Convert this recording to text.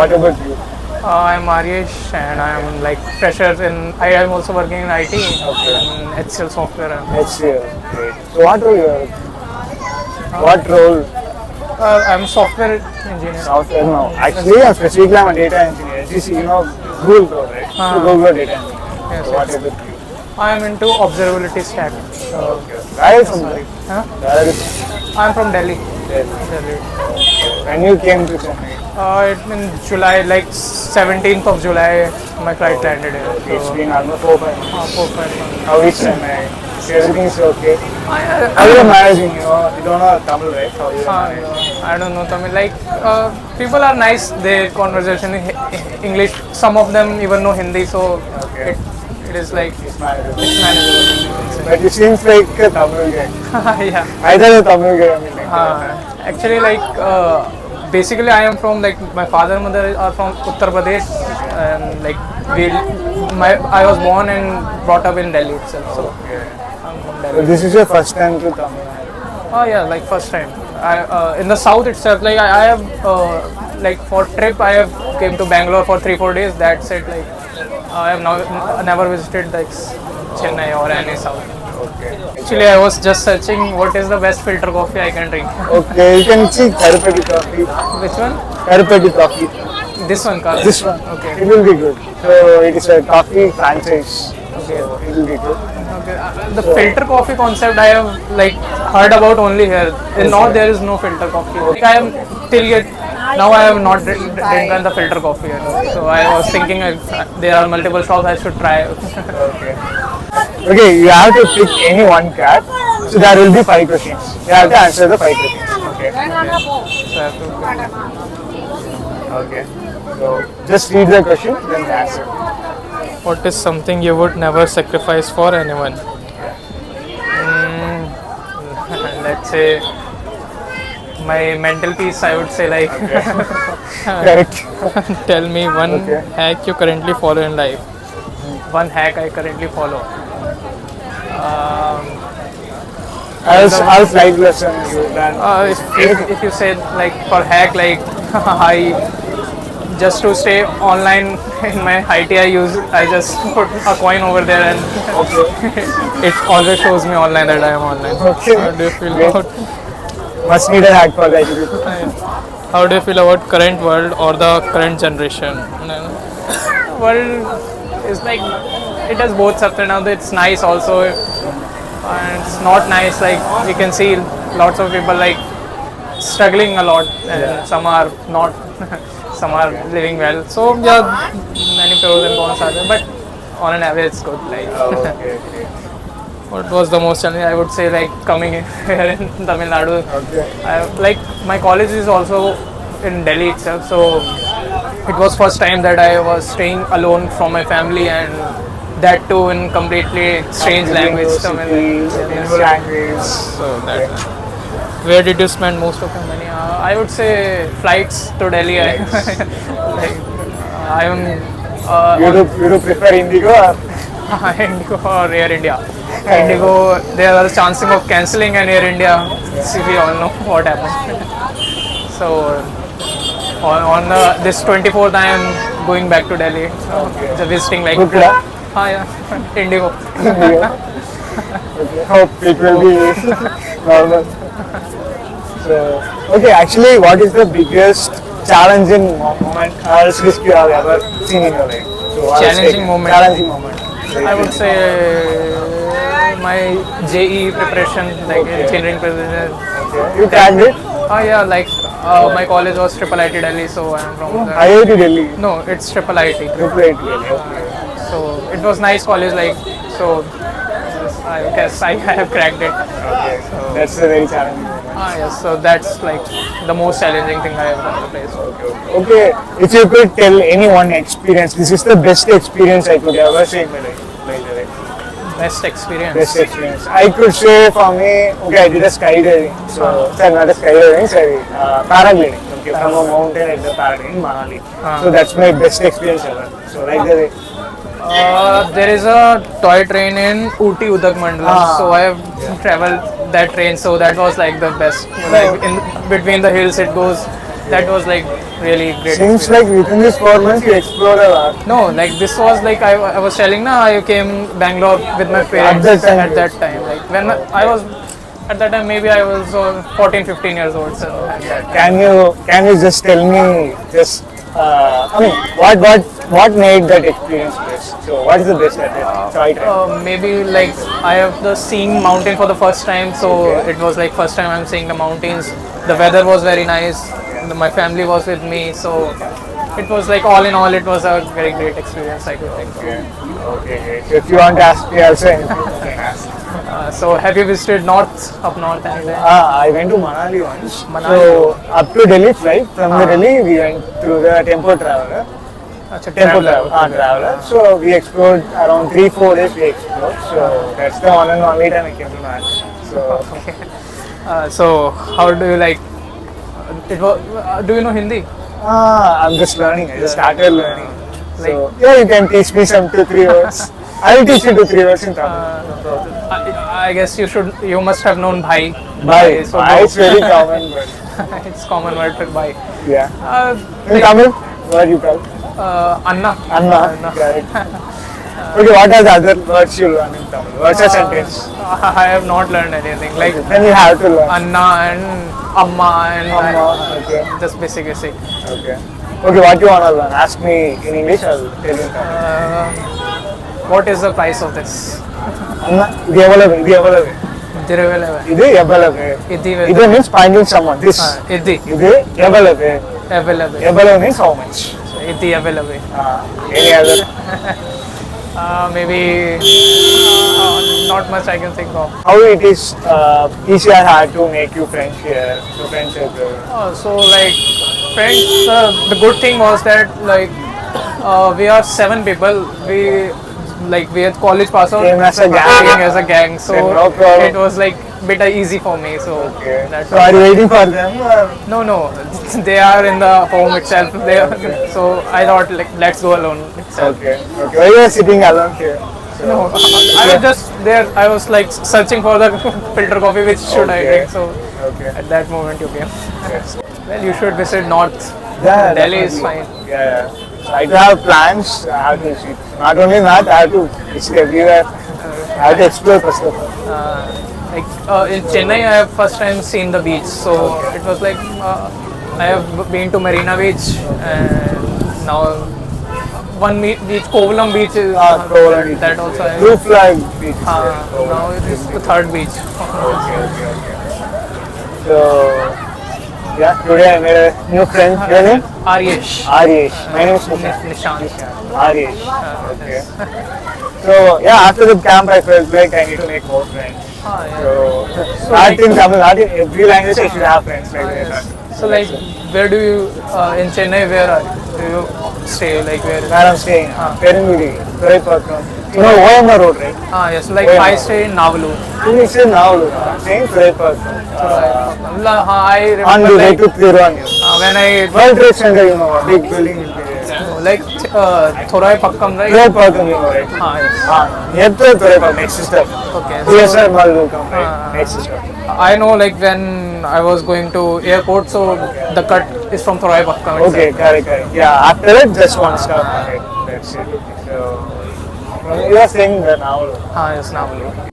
What about you? I'm Aryesh and I'm like fresher in. I am also working in IT and HCL software. HCL. Great. So what role? I'm software engineer. Software now. Actually, I'm specifically I'm a data engineer. GC, Google Cloud, right? So Google data engineer. Yes, So what yes. about you? I am into observability stack. Where are you from? Huh? Where are you from? I'm from Delhi. Delhi. Delhi. When you came to Chennai, In July, like 17th of July, my flight landed here. it's So, been almost 4 5 months. 4-5 months. How is Chennai? Is everything is okay? How I, are you managing? You don't know Tamil, right? How you manage? I don't know Tamil. Like people are nice. Their conversation in English. Some of them even know Hindi, so Okay. it is like It's manageable. it's manageable. But you seems like a Tamil guy. Yeah. I thought a Tamil guy. I mean, Actually, like basically, I am from like my father and mother are from Uttar Pradesh, and like I was born and brought up in Delhi itself. So I'm from so Delhi. this is your first time to Tamil Nadu. Oh yeah, like first time. In the south itself, like I have like for trip I have came to Bangalore for 3-4 days. That's it. Like I have never visited like Chennai or any south. Okay. Actually, I was just searching what is the best filter coffee I can drink. Okay, you can see Karupati coffee. Which one? Karupati coffee. This one, Carl. This one. Okay. It will be good. So it is a coffee franchise. Okay. So it will be good. Okay. The filter coffee concept I have like heard about only here. In North there is no filter coffee. Like, I am till yet now I have not drinking the filter coffee yet. So I was thinking there are multiple shops I should try. Okay. Okay, you have to pick any one card. So there will be 5 questions. You have to answer the 5 questions. Okay. So I have to- Okay. So just read the question, then answer. What is something you would never sacrifice for anyone? Let's say my mental peace. I would say like Correct. tell me one Okay. hack you currently follow in life. One hack I currently follow. I'll slide lesson you learn. If you say like for hack, like I just to stay online in my IT I just put a coin over there and it always shows me online that I am online. Okay. How do you feel Great. about Must need a hack for that. how do you feel about current world or the current generation? World is like it has both ups and downs. It's nice also and it's not nice. Like we can see lots of people like struggling a lot and some are not. Some are living well. So yeah, many pros and cons are there, but on an average, it's good. Like, Okay. what was the most challenging? I would say like coming here in Tamil Nadu. Okay. Like my college is also in Delhi itself, so it was first time that I was staying alone from my family and that too in completely strange language. Tamil. New language. So that. Where did you spend most of your money? I would say flights to Delhi. Like, I am You do prefer Indigo or? Indigo or Air India. Indigo, there are chancing of cancelling and Air India. See, we all know what happened. So on this 24th, I am going back to Delhi. Just visiting like. Good luck. Yeah, Indigo. Okay. Hope it will be normal. So, okay, actually, what is the biggest challenging moment or risk you have ever seen in your life? So, what is Challenging it? moment. Challenging moment. I would say my JE preparation, like engineering preparation. Okay. You cracked it? Oh yeah, like my college was Triple IT Delhi, so I am from the. IIT Delhi. No, it's Triple IT. Triple IT Delhi. Okay. So it was nice college, like so. I guess I have cracked it. Okay. That's a very challenging moment. Yes, so that's like the most challenging thing I have ever faced. Okay, if you could tell any one experience, this is the best experience I could ever say in my life. By the way. Best experience. Best experience. I could say for me, okay, I did a skydiving. So, sorry, not a skydiving, sorry, paragliding. Okay, from a mountain at the paragliding in Manali. So that's my best experience ever. So like the There is a toy train in Ooty Udagmandalam, so I have traveled that train. So that was like the best. Like in between the hills, it goes that was like really great. Seems like within these 4 months you explored a lot. No, like this was like I was telling na I came Bangalore with my parents that time, at that time. Like when I was at that time maybe I was 14, 15 years old. So Can you just tell me just I mean what made that experience best? So what is the best at it? Try it. maybe like I have the seeing mountain for the first time. So Okay. it was like first time I'm seeing the mountains. The weather was very nice. My family was with me. So it was like all in all it was a very great experience I could think. Okay. So if you want to ask me also anything, you can ask. So have you visited up north anywhere? I went to Manali once. Manali. So up to Delhi flight. From the Delhi we went through the Tempo Traveler. Achha, Traveler. So we explored around 3-4 days. We explored. So that's the one and only time I came to Manali. So So how do you like? Do you know Hindi? I'm just learning. I just started learning. So yeah, you can teach me some 2-3 words. I will teach you 2-3 words in Tamil. I guess you must have known bhai. Bye. So Bye. It's very common, but it's common word for bhai. yeah. In Like, Tamil, what you call? Anna. Anna. Correct. Okay, what are the other words you learn in Tamil? What's a sentence? I have not learned anything. Like Then you have to learn. Anna and Amma and Amma, okay. just basic. Okay. Okay, what you wanna learn? Ask me in English, I'll tell you in Tamil. What is the price of this? Anna, ఇది ఎవ్వలవే. ఇది ఎవ్వలవే. ఇది means finding someone. This. Idi ఇది ఎవ్వలవే. available. Ebbalo means how much? Idi available. Any other? Maybe not much I can think of. How it is easy or hard to make you friends here? So friends circle. So like friends, the good thing was that like we are 7 people. We had college pass out. Came as a gang. Came as a gang. So Then no problem. it was like bit easy for me. So Okay. that's So are you waiting for them? no, they are in the home itself. So I thought like let's go alone itself. Okay. Why you are sitting alone here? No, I was just there. I was like searching for the filter coffee. Which should I Okay. drink? So Okay. at that moment you came. Yes. Well, you should visit North. Yeah, Delhi is definitely. fine. Yeah. So I do have plans. I have to visit. Not only that, I have to visit everywhere. I have to explore first of all. In Chennai, I have first time seen the beach. So it was like I have been to Marina Beach and now one beach, Kovalam Beach is Kovalam Beach. that also. Blue flag beach. Now it is the third beach. Okay. So yeah, today I made a new friend. Your name? Aryesh. Aryesh. My name is Nishan. Nishant. Aryesh. Okay. So yeah, after the camp, I felt like I need to make more friends. Yeah. So not in Tamil, not in every language I should have friends like that. So like, where do you in Chennai? Where do you stay? Like where? Where I'm staying, Perungudi, Thuraipakkam. You know OMR road, right? Yes. Like Where? I stay in Navalu. You say now, I'm saying Thuraipakkam. I On remember the way like to Thiruvanmiyur. when I World Trade Center, you know, a big building in there. like Thorai Pakkam, right? Thuraipakkam, you know, right? Yes. Near to Thuraipakkam, next step. Okay. CSR Mall will come, right? Next step. I know like when I was going to airport, so the cut is from Thorai Pakkam. Okay, correct. Yeah, after that, just one stop ahead. That's it. So, you are saying that now. Yes, Navalu.